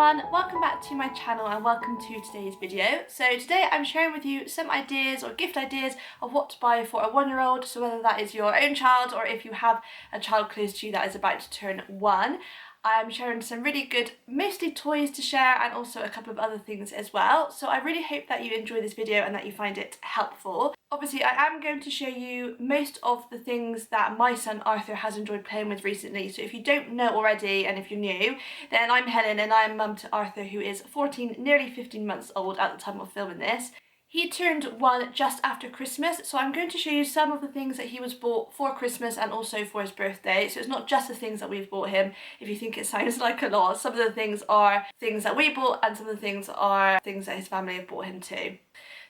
everyone, welcome back to my channel and welcome to today's video. So today I'm sharing with you some ideas or gift ideas of what to buy for a 1-year-old, so whether that is your own child or if you have a child close to you that is about to turn 1. I'm sharing some really good, mostly toys to share and also a couple of other things as well. So I really hope that you enjoy this video and that you find it helpful. Obviously, I am going to show you most of the things that my son Arthur has enjoyed playing with recently. So if you don't know already and if you're new, then I'm Helen and I'm mum to Arthur, who is 14, nearly 15 months old at the time of filming this. He turned 1 just after Christmas, so I'm going to show you some of the things that he was bought for Christmas and also for his birthday. So it's not just the things that we've bought him, if you think it sounds like a lot. Some of the things are things that we bought and some of the things are things that his family have bought him too.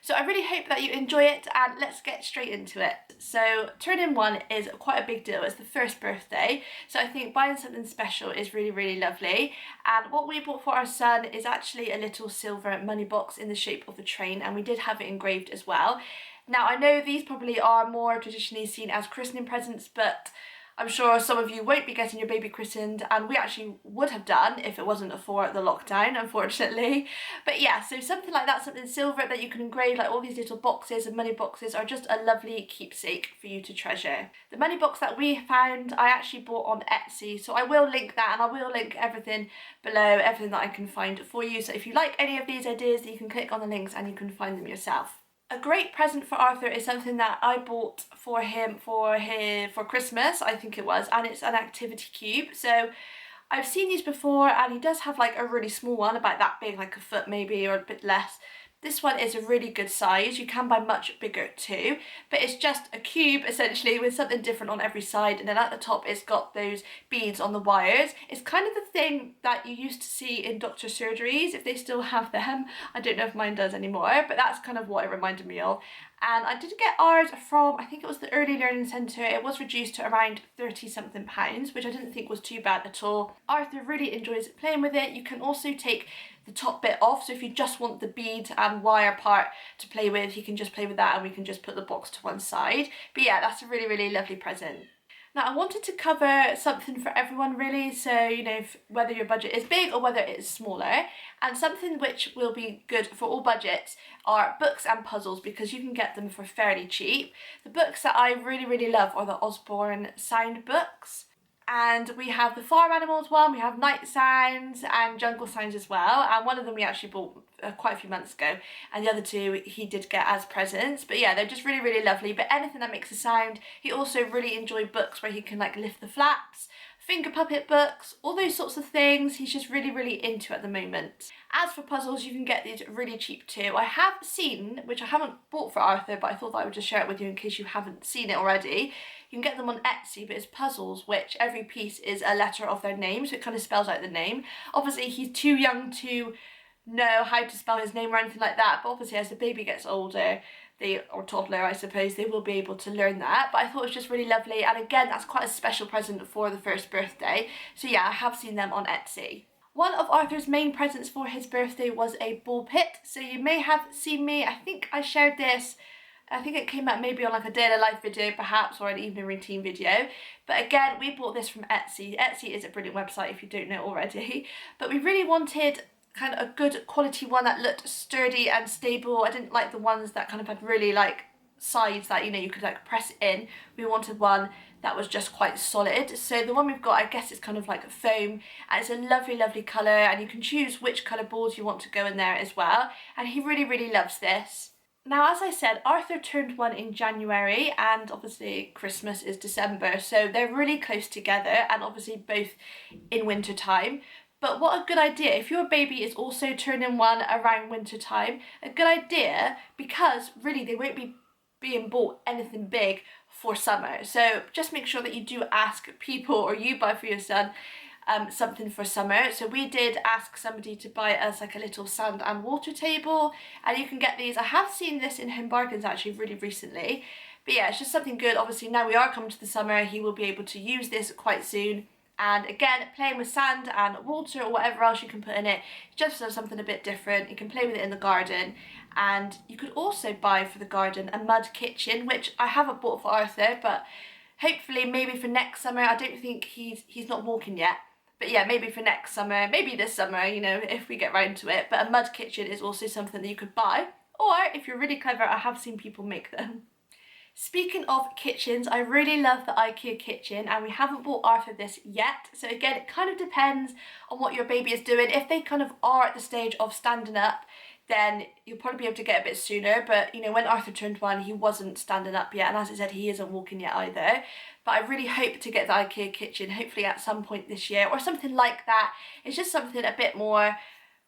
So I really hope that you enjoy it and let's get straight into it. So turning 1 is quite a big deal. It's the first birthday. So I think buying something special is really, really lovely. And what we bought for our son is actually a little silver money box in the shape of a train, and we did have it engraved as well. Now I know these probably are more traditionally seen as christening presents, but I'm sure some of you won't be getting your baby christened, and we actually would have done if it wasn't for the lockdown, unfortunately. But yeah, so something like that, something silver that you can engrave, like all these little boxes and money boxes, are just a lovely keepsake for you to treasure. The money box that we found, I actually bought on Etsy, so I will link that and I will link everything below, everything that I can find for you. So if you like any of these ideas, you can click on the links and you can find them yourself. A great present for Arthur is something that I bought for him for Christmas, I think it was, and it's an activity cube. So I've seen these before and he does have like a really small one, about that big, like a foot maybe or a bit less. This one is a really good size. You can buy much bigger too, but it's just a cube essentially with something different on every side, and then at the top it's got those beads on the wires. It's kind of the thing that you used to see in doctor surgeries, if they still have them. I don't know if mine does anymore, but that's kind of what it reminded me of. And I did get ours from, I think it was the Early Learning Centre. It was reduced to around £30 something, which I didn't think was too bad at all. Arthur really enjoys playing with it. You can also take the top bit off, so if you just want the bead and wire part to play with, he can just play with that and we can just put the box to one side. But yeah, that's a really, really lovely present. Now I wanted to cover something for everyone really, so you know, whether your budget is big or whether it is smaller, and something which will be good for all budgets are books and puzzles, because you can get them for fairly cheap. The books that I really, really love are the Osborne sound books. And we have the farm animals one, we have night sounds and jungle sounds as well, and one of them we actually bought quite a few months ago, and the other two he did get as presents. But yeah, they're just really, really lovely. But anything that makes a sound. He also really enjoyed books where he can like lift the flaps, finger puppet books, all those sorts of things. He's just really, really into at the moment. As for puzzles, you can get these really cheap too. I have seen, which I haven't bought for Arthur, but I thought that I would just share it with you in case you haven't seen it already. You can get them on Etsy, but it's puzzles which every piece is a letter of their name, so it kind of spells out the name. Obviously he's too young to know how to spell his name or anything like that, but obviously as the baby gets older, or toddler I suppose, they will be able to learn that. But I thought it was just really lovely, and again that's quite a special present for the first birthday. So yeah, I have seen them on Etsy. One of Arthur's main presents for his birthday was a ball pit. So you may have seen me, I think I shared this, I think it came out maybe on like a day in a life video perhaps, or an evening routine video. But again, we bought this from Etsy. Etsy is a brilliant website if you don't know already. But we really wanted kind of a good quality one that looked sturdy and stable. I didn't like the ones that kind of had really like sides that, you know, you could like press in. We wanted one that was just quite solid. So the one we've got, I guess it's kind of like a foam, and it's a lovely, lovely colour, and you can choose which colour balls you want to go in there as well. And he really, really loves this. Now, as I said, Arthur turned 1 in January, and obviously Christmas is December, so they're really close together, and obviously both in winter time. But what a good idea, if your baby is also turning 1 around winter time, a good idea, because really they won't be being bought anything big for summer. So just make sure that you do ask people, or you buy for your son, something for summer. So we did ask somebody to buy us like a little sand and water table, and you can get these. I have seen this in Home Bargains actually really recently. But yeah, it's just something good. Obviously now we are coming to the summer, he will be able to use this quite soon. And again, playing with sand and water or whatever else you can put in it, just for something a bit different. You can play with it in the garden, and you could also buy for the garden a mud kitchen, which I haven't bought for Arthur, but hopefully maybe for next summer. I don't think he's not walking yet, But yeah, maybe for next summer, maybe this summer, you know, if we get round to it. But a mud kitchen is also something that you could buy, or if you're really clever, I have seen people make them. Speaking of kitchens, I really love the IKEA kitchen, and we haven't bought Arthur this yet. So again, it kind of depends on what your baby is doing. If they kind of are at the stage of standing up, then you'll probably be able to get a bit sooner. But you know, when Arthur turned 1, he wasn't standing up yet, and as I said, he isn't walking yet either. But I really hope to get the IKEA kitchen, hopefully at some point this year, or something like that. It's just something a bit more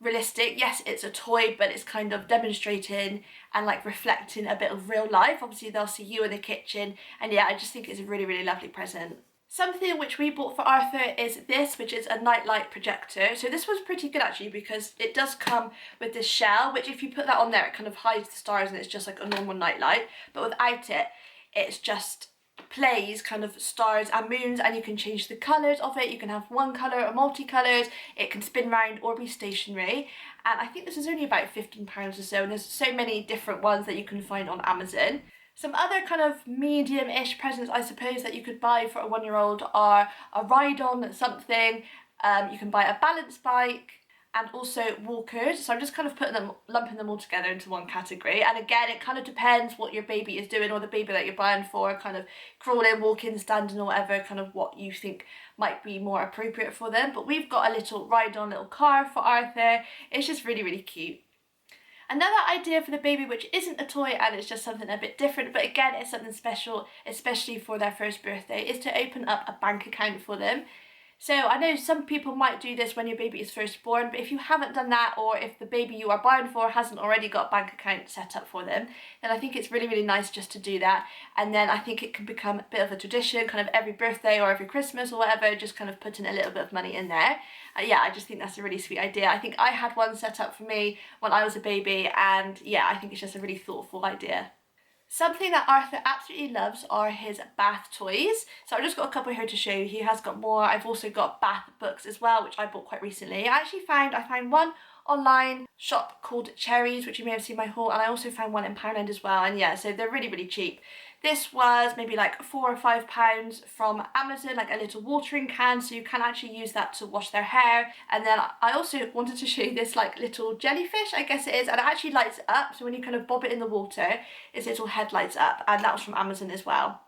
realistic. Yes, it's a toy, but it's kind of demonstrating and like reflecting a bit of real life. Obviously they'll see you in the kitchen, and yeah, I just think it's a really, really lovely present. Something which we bought for Arthur is this, which is a nightlight projector. So this was pretty good actually, because it does come with this shell, which if you put that on there, it kind of hides the stars and it's just like a normal nightlight. But without it, it's just plays kind of stars and moons, and you can change the colours of it. You can have one colour or multicolours, it can spin round or be stationary, and I think this is only about £15 or so, and there's so many different ones that you can find on Amazon. Some other kind of medium-ish presents I suppose that you could buy for a 1-year-old are a ride-on something, you can buy a balance bike, and also walkers. So I'm just kind of lumping them all together into one category. And again, it kind of depends what your baby is doing, or the baby that you're buying for, kind of crawling, walking, standing, or whatever, kind of what you think might be more appropriate for them. But we've got a little ride-on little car for Arthur. It's just really, really cute. Another idea for the baby, which isn't a toy and it's just something a bit different, but again, it's something special, especially for their first birthday, is to open up a bank account for them. So I know some people might do this when your baby is first born, but if you haven't done that, or if the baby you are buying for hasn't already got a bank account set up for them, then I think it's really, really nice just to do that. And then I think it can become a bit of a tradition, kind of every birthday or every Christmas or whatever, just kind of putting a little bit of money in there. Yeah, I just think that's a really sweet idea. I think I had one set up for me when I was a baby, and yeah, I think it's just a really thoughtful idea. Something that Arthur absolutely loves are his bath toys. So I've just got a couple here to show you. He has got more. I've also got bath books as well, which I bought quite recently. I found one online shop called Cherries, which you may have seen my haul, and I also found one in Poundland as well, and yeah, so they're really, really cheap. This was maybe like £4 or £5 from Amazon, like a little watering can, so you can actually use that to wash their hair. And then I also wanted to show you this like little jellyfish, I guess it is, and it actually lights up, so when you kind of bob it in the water, its little head lights up, and that was from Amazon as well.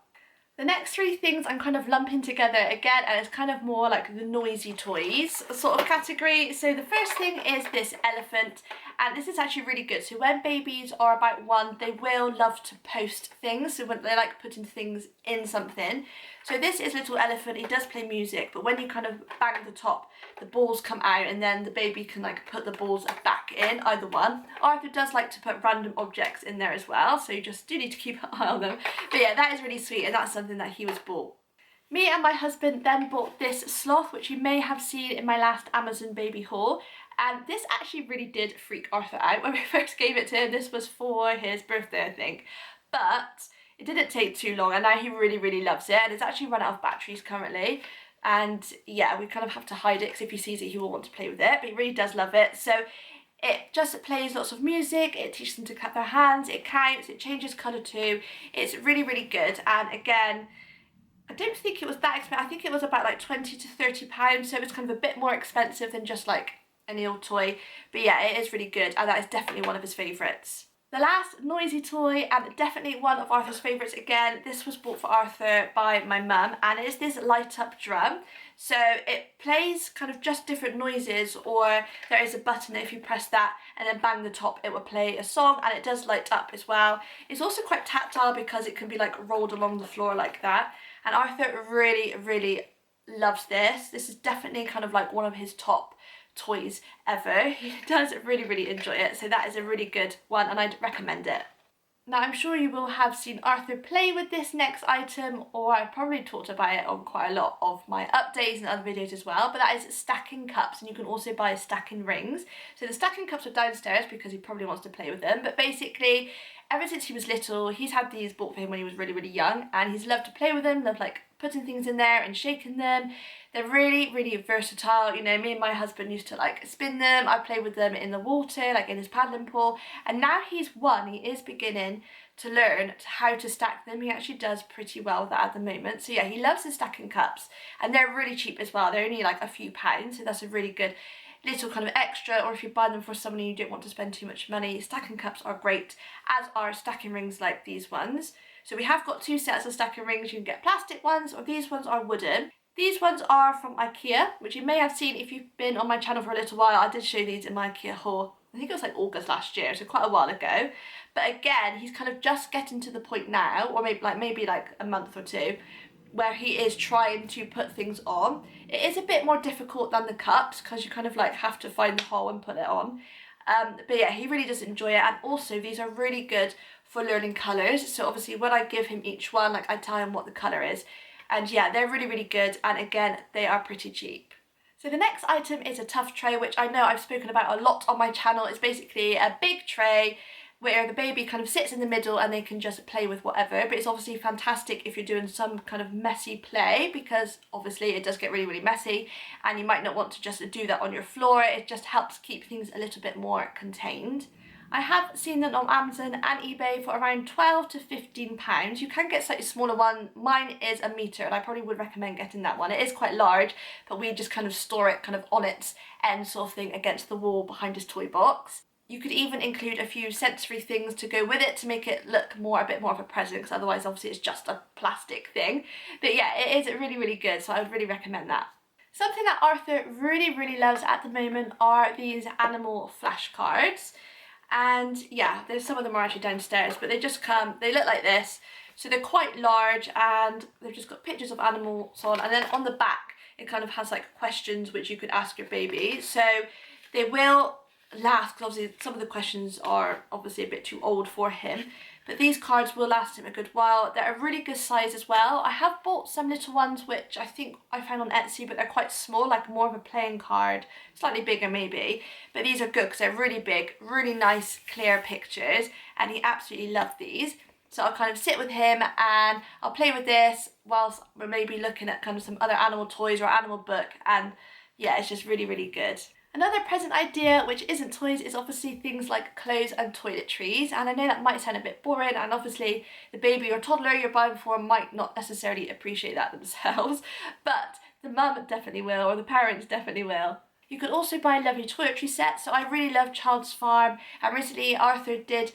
The next 3 things I'm kind of lumping together again, and it's kind of more like the noisy toys sort of category. So the first thing is this elephant, and this is actually really good. So when babies are about 1, they will love to post things, so when they like putting things in something. So this is Little Elephant. He does play music, but when you kind of bang the top, the balls come out, and then the baby can like put the balls back in, either one. Arthur does like to put random objects in there as well, so you just do need to keep an eye on them. But yeah, that is really sweet, and that's something that he was bought. Me and my husband then bought this Sloth, which you may have seen in my last Amazon baby haul. And this actually really did freak Arthur out when we first gave it to him. This was for his birthday, I think. But it didn't take too long, and now he really, really loves it. And it's actually run out of batteries currently. And yeah, we kind of have to hide it, because if he sees it, he will want to play with it. But he really does love it. So it just plays lots of music, it teaches them to clap their hands, it counts, it changes colour too. It's really, really good. And again, I don't think it was that expensive. I think it was about like £20 to £30, so it was kind of a bit more expensive than just like any old toy. But yeah, it is really good, and that is definitely one of his favourites. The last noisy toy, and definitely one of Arthur's favourites again, this was bought for Arthur by my mum, and it is this light up drum. So it plays kind of just different noises, or there is a button that if you press that and then bang the top, it will play a song, and it does light up as well. It's also quite tactile because it can be like rolled along the floor like that, and Arthur really, really loves this. This is definitely kind of like one of his top toys ever. He does really, really enjoy it, so that is a really good one, and I'd recommend it. Now I'm sure you will have seen Arthur play with this next item, or I've probably talked about it on quite a lot of my updates and other videos as well, but that is stacking cups, and you can also buy stacking rings. So the stacking cups are downstairs because he probably wants to play with them, but basically ever since he was little, he's had these bought for him when he was really, really young, and he's loved to play with them, loved like putting things in there and shaking them. They're really, really versatile. You know, me and my husband used to like spin them. I play with them in the water, like in his paddling pool. And now he's 1, he is beginning to learn how to stack them. He actually does pretty well with that at the moment. So yeah, he loves his stacking cups, and they're really cheap as well. They're only like a few pounds, so that's a really good little kind of extra. Or if you buy them for someone you don't want to spend too much money, stacking cups are great, as are stacking rings like these ones. So we have got 2 sets of stacking rings. You can get plastic ones, or these ones are wooden. These ones are from IKEA, which you may have seen if you've been on my channel for a little while. I did show these in my IKEA haul. I think it was like August last year, so quite a while ago. But again, he's kind of just getting to the point now, or maybe like a month or two, where he is trying to put things on. It is a bit more difficult than the cups, because you kind of like have to find the hole and put it on. But yeah, he really does enjoy it. And also these are really good for learning colours. So obviously when I give him each one, like I tell him what the colour is. And yeah, they're really, really good. And again, they are pretty cheap. So the next item is a tuff tray, which I know I've spoken about a lot on my channel. It's basically a big tray where the baby kind of sits in the middle and they can just play with whatever. But it's obviously fantastic if you're doing some kind of messy play, because obviously it does get really, really messy and you might not want to just do that on your floor. It just helps keep things a little bit more contained. I have seen them on Amazon and eBay for around £12 to £15. You can get a slightly smaller one. Mine is a metre, and I probably would recommend getting that one. It is quite large, but we just kind of store it kind of on its end sort of thing against the wall behind his toy box. You could even include a few sensory things to go with it to make it look a bit more of a present, because otherwise obviously it's just a plastic thing. But yeah, it is really, really good, so I would really recommend that. Something that Arthur really, really loves at the moment are these animal flashcards. And yeah, there's some of them are actually downstairs, but they just come, they look like this. So they're quite large and they've just got pictures of animals on, and then on the back it kind of has like questions which you could ask your baby. So they will last, because obviously some of the questions are obviously a bit too old for him, but these cards will last him a good while. They're a really good size as well. I have bought some little ones which I think I found on Etsy, but they're quite small, like more of a playing card, slightly bigger maybe. But these are good because they're really big, really nice clear pictures, and he absolutely loved these. So I'll kind of sit with him and I'll play with this whilst we're maybe looking at kind of some other animal toys or animal book, and yeah, it's just really, really good. Another present idea which isn't toys is obviously things like clothes and toiletries, and I know that might sound a bit boring, and obviously the baby or toddler you're buying for might not necessarily appreciate that themselves, but the mum definitely will, or the parents definitely will. You could also buy a lovely toiletry set. So I really love Child's Farm, and recently Arthur did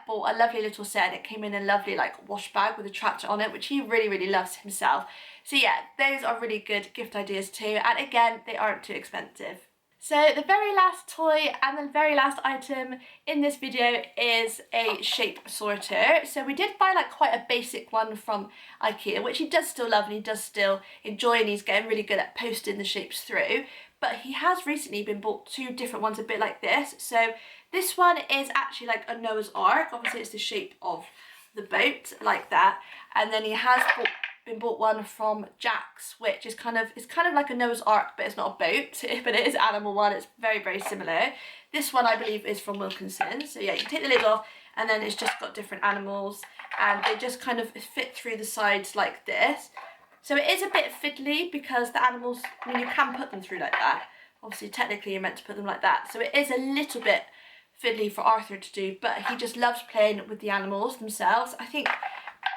bought a lovely little set, and it came in a lovely like wash bag with a tractor on it, which he really, really loves himself. So yeah, those are really good gift ideas too, and again, they aren't too expensive. So the very last toy and the very last item in this video is a shape sorter. So we did buy like quite a basic one from IKEA, which he does still love and he does still enjoy, and he's getting really good at posting the shapes through. But he has recently been bought 2 different ones a bit like this. So this one is actually like a Noah's Ark. Obviously it's the shape of the boat like that. And then he has been bought one from Jack's, which is kind of like a Noah's Ark, but it's not a boat, but it is an animal one. It's very, very similar. This one I believe is from Wilkinson. So yeah, you can take the lid off, and then it's just got different animals, and they just kind of fit through the sides like this. So it is a bit fiddly because the animals, I mean, you can put them through like that. Obviously, technically you're meant to put them like that. So it is a little bit fiddly for Arthur to do, but he just loves playing with the animals themselves. I think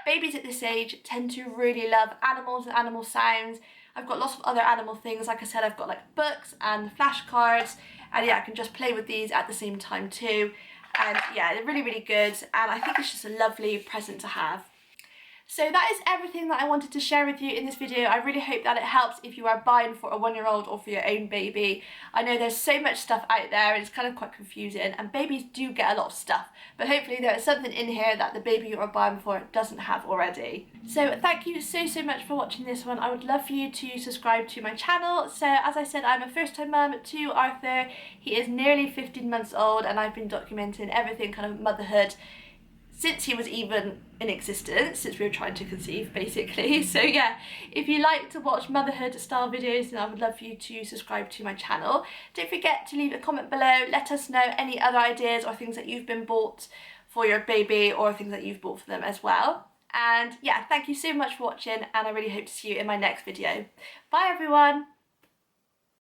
babies at this age tend to really love animals and animal sounds. I've got lots of other animal things. Like I said, I've got like books and flashcards, and yeah, I can just play with these at the same time too. And yeah, they're really, really good, and I think it's just a lovely present to have. So that is everything that I wanted to share with you in this video. I really hope that it helps if you are buying for a 1-year-old or for your own baby. I know there's so much stuff out there and it's kind of quite confusing, and babies do get a lot of stuff, but hopefully there is something in here that the baby you are buying for doesn't have already. So thank you so much for watching this one. I would love for you to subscribe to my channel. So as I said, I'm a first-time mum to Arthur. He is nearly 15 months old, and I've been documenting everything kind of motherhood since he was even in existence, since we were trying to conceive basically. So yeah, if you like to watch motherhood style videos, then I would love for you to subscribe to my channel. Don't forget to leave a comment below. Let us know any other ideas or things that you've been bought for your baby, or things that you've bought for them as well. And yeah, thank you so much for watching, and I really hope to see you in my next video. Bye everyone.